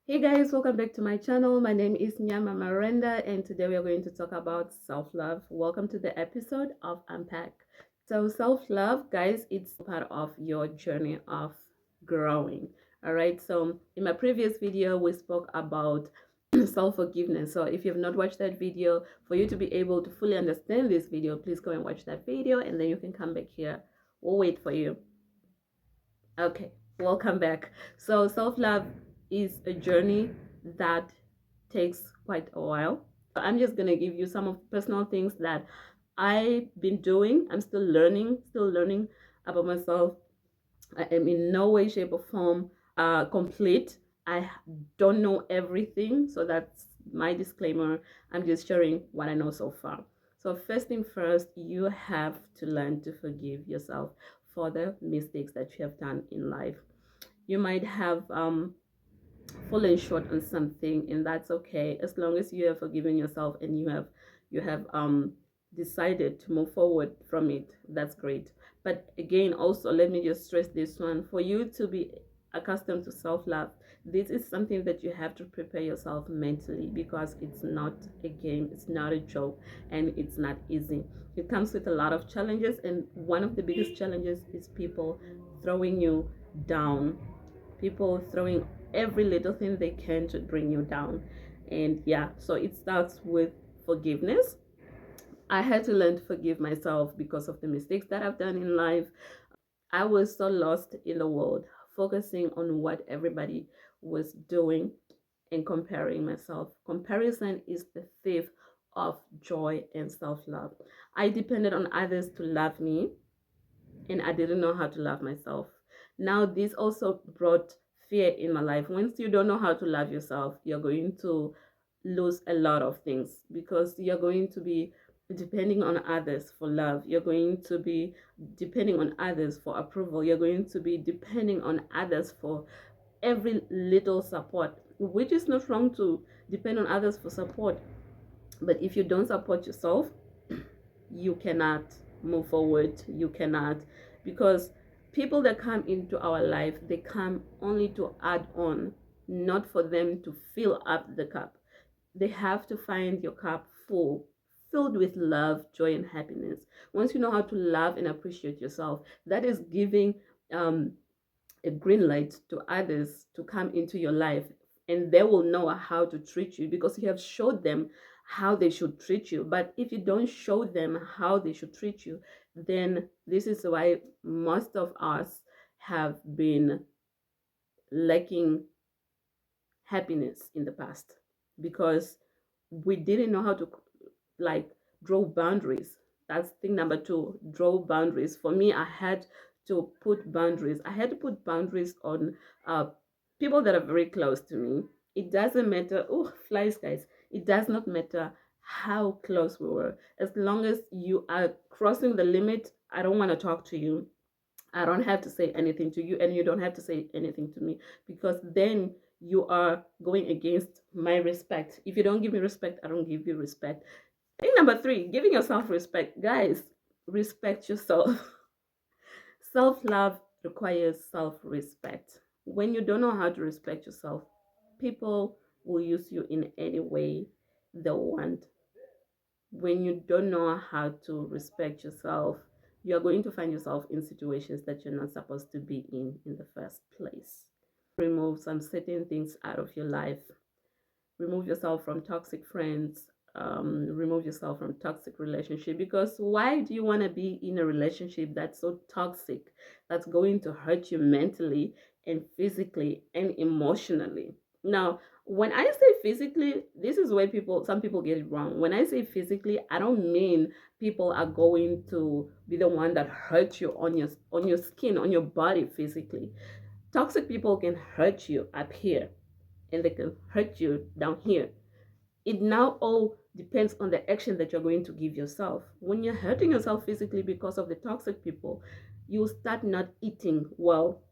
Hey guys, welcome back to my channel. My name is Nyama Marenda and today we are going to talk about self-love. Welcome to the episode of Unpack. So self-love, guys, it's part of your journey of growing. All right. So in my previous video, we spoke about self-forgiveness. So if you've not watched that video, for you to be able to fully understand this video, please go and watch that video and then you can come back here. We'll wait for you. Okay, welcome back. So self-love is a journey that takes quite a while. I'm just gonna give you some of the personal things that I've been doing. I'm still learning about myself. I am in no way, shape, or form complete. I don't know everything, so that's my disclaimer. I'm just sharing what I know so far. So first thing first, you have to learn to forgive yourself for the mistakes that you have done in life. You might have fallen short on something, and that's okay as long as you have forgiven yourself and you have decided to move forward from it. That's great. But again, also let me just stress this one: for you to be accustomed to self-love, this is something that you have to prepare yourself mentally, because it's not a game, it's not a joke, and it's not easy. It comes with a lot of challenges, and one of the biggest challenges is people throwing you down, people throwing every little thing they can to bring you down. And yeah, so it starts with forgiveness. I had to learn to forgive myself because of the mistakes that I've done in life. I was so lost in the world, focusing on what everybody was doing and comparing myself. Comparison is the thief of joy and self-love. I depended on others to love me, and I didn't know how to love myself. Now, this also brought fear in my life. Once you don't know how to love yourself, you're going to lose a lot of things, because you're going to be depending on others for love. You're going to be depending on others for approval. You're going to be depending on others for every little support, which is not wrong to depend on others for support. But if you don't support yourself, you cannot move forward. You cannot, because people that come into our life, they come only to add on, not for them to fill up the cup. They have to find your cup full, filled with love, joy, and happiness. Once you know how to love and appreciate yourself, that is giving a green light to others to come into your life, and they will know how to treat you because you have showed them how they should treat you. But if you don't show them how they should treat you, then this is why most of us have been lacking happiness in the past, because we didn't know how to like draw boundaries. That's thing number two: draw boundaries. For me, I had to put boundaries. I had to put boundaries on people that are very close to me. It doesn't matter. Oh, flies, guys. It does not matter how close we were. As long as you are crossing the limit, I don't want to talk to you. I don't have to say anything to you, and you don't have to say anything to me, because then you are going against my respect. If you don't give me respect, I don't give you respect. Thing number three: giving yourself respect. Guys, respect yourself. Self-love requires self-respect. When you don't know how to respect yourself, people will use you in any way they want. When you don't know how to respect yourself, you're going to find yourself in situations that you're not supposed to be in the first place. Remove some certain things out of your life. Remove yourself from toxic friends. Remove yourself from toxic relationship, because why do you want to be in a relationship that's so toxic, that's going to hurt you mentally and physically and emotionally? Now, when I say physically, this is where some people get it wrong. When I say physically, I don't mean people are going to be the one that hurt you on your skin, on your body physically. Toxic people can hurt you up here, and they can hurt you down here. It now all depends on the action that you're going to give yourself. When you're hurting yourself physically because of the toxic people, you'll start not eating well.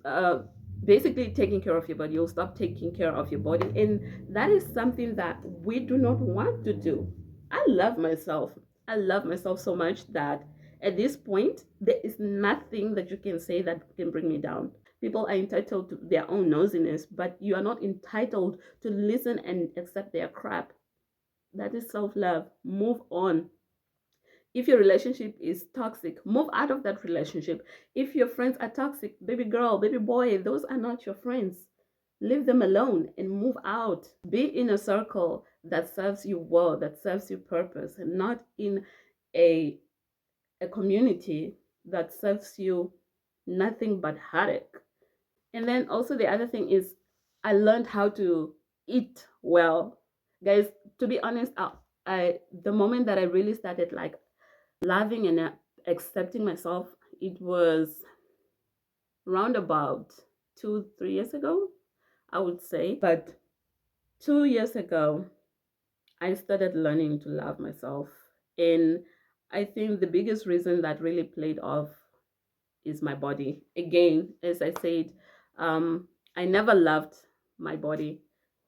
Uh, Basically taking care of your body. You'll stop taking care of your body, and that is something that we do not want to do. I love myself. I love myself so much that at this point, there is nothing that you can say that can bring me down. People are entitled to their own nosiness, but you are not entitled to listen and accept their crap. That is self-love. Move on. If your relationship is toxic, move out of that relationship. If your friends are toxic, baby girl, baby boy, those are not your friends. Leave them alone and move out. Be in a circle that serves you well, that serves you purpose, and not in a community that serves you nothing but heartache. And then also the other thing is I learned how to eat well. Guys, to be honest, the moment that I really started like loving and accepting myself, it was round about 2 3 years ago, I would say. But 2 years ago, I started learning to love myself. And I think the biggest reason that really played off is my body. Again, as I said, I never loved my body.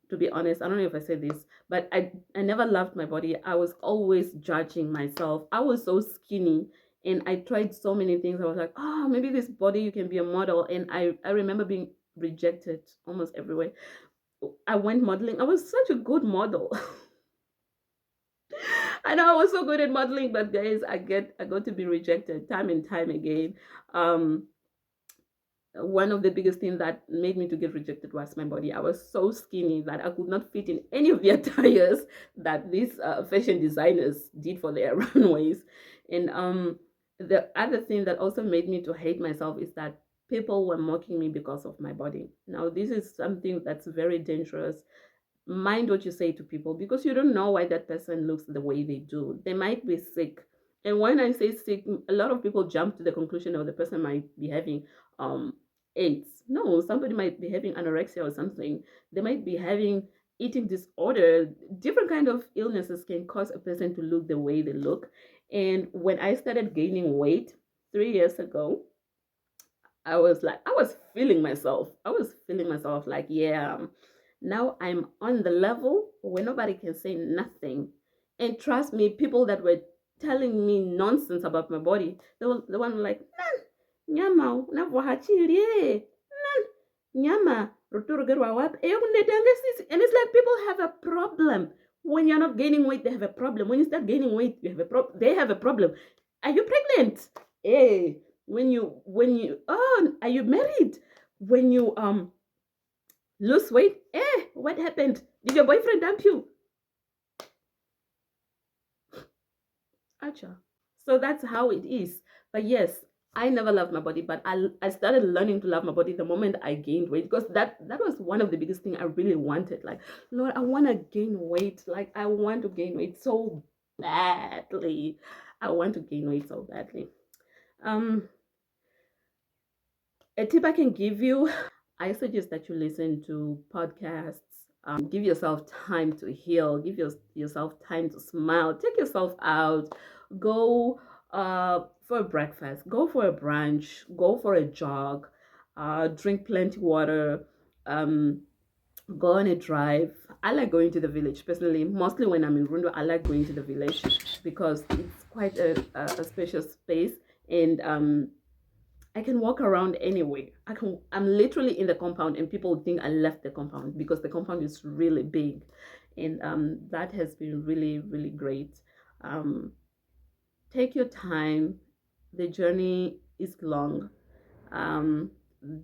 To be honest, I don't know if I said this, but I never loved my body. I was always judging myself. I was so skinny and I tried so many things. I was like, oh, maybe this body, you can be a model. And I remember being rejected almost everywhere. I went modeling. I was such a good model. I know I was so good at modeling, but guys, I got to be rejected time and time again. Um, One of the biggest things that made me to get rejected was my body. I was so skinny that I could not fit in any of the attires that these fashion designers did for their runways. And the other thing that also made me to hate myself is that people were mocking me because of my body. Now, this is something that's very dangerous. Mind what you say to people, because you don't know why that person looks the way they do. They might be sick. And when I say sick, a lot of people jump to the conclusion of the person might be having um AIDS. No, somebody might be having anorexia or something. They might be having eating disorder. Different kind of illnesses can cause a person to look the way they look. And when I started gaining weight 3 years ago, I was like, I was feeling myself. I was feeling myself like, yeah, now I'm on the level where nobody can say nothing. And trust me, people that were telling me nonsense about my body, they were the one like, nyama, unavohachirie, nyama, ruturugerwa wapi, and it's like people have a problem. When you're not gaining weight, they have a problem. When you start gaining weight, you have a problem. They have a problem. Are you pregnant? Hey, when you oh, are you married? When you lose weight, what happened? Did your boyfriend dump you? Acha. So that's how it is. But yes, I never loved my body, but I started learning to love my body the moment I gained weight, because that was one of the biggest thing I really wanted. Like, Lord, I want to gain weight. Like, I want to gain weight so badly. I want to gain weight so badly. Um, a tip I can give you, I suggest that you listen to podcasts. Give yourself time to heal. Give yourself time to smile. Take yourself out. Go for a breakfast. Go for a brunch. Go for a jog. Drink plenty water. Um, Go on a drive. I like going to the village personally. Mostly when I'm in Rundo, I like going to the village because it's quite a spacious space, and I can walk around anyway. I'm literally in the compound and people think I left the compound because the compound is really big. And that has been really, really great. Um, Take your time. The journey is long. Um,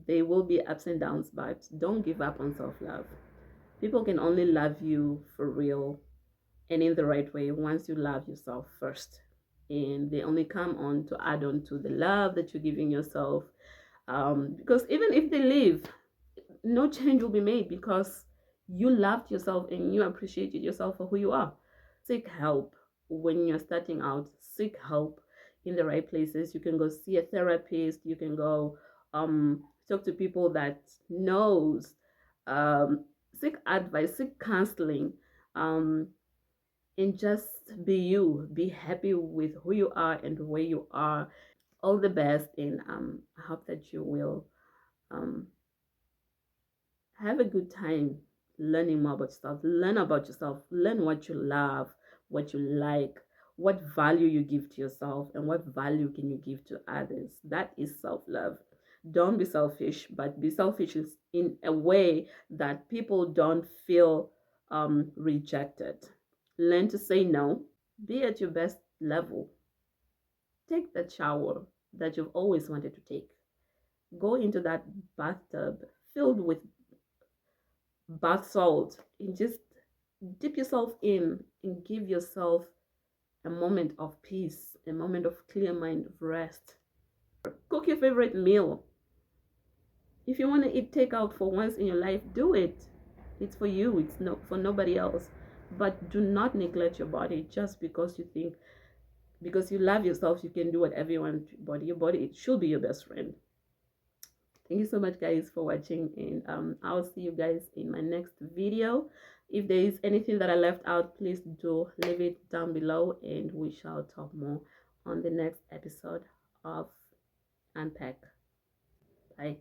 there will be ups and downs, but don't give up on self-love. People can only love you for real and in the right way once you love yourself first. And they only come on to add on to the love that you're giving yourself. Because even if they leave, no change will be made because you loved yourself and you appreciated yourself for who you are. Seek help when you're starting out. Seek help in the right places. You can go see a therapist. You can go talk to people that knows. Seek advice. Seek counseling. Um, and just be you. Be happy with who you are and where you are. All the best, and I hope that you will um, have a good time learning more about yourself. Learn about yourself. Learn what you love, what you like, what value you give to yourself, and what value can you give to others. That is self-love. Don't be selfish, but be selfish in a way that people don't feel rejected. Learn to say no. Be at your best level. Take that shower that you've always wanted to take. Go into that bathtub filled with bath salt and just dip yourself in and give yourself a moment of peace, a moment of clear mind, of rest. Cook your favorite meal. If you want to eat takeout for once in your life, do it. It's for you, it's not for nobody else. But do not neglect your body just because you think, because you love yourself, you can do whatever you want to your body. Your body, it should be your best friend. Thank you so much, guys, for watching, and I'll see you guys in my next video. If there is anything that I left out, please do leave it down below, and we shall talk more on the next episode of Unpack. Bye.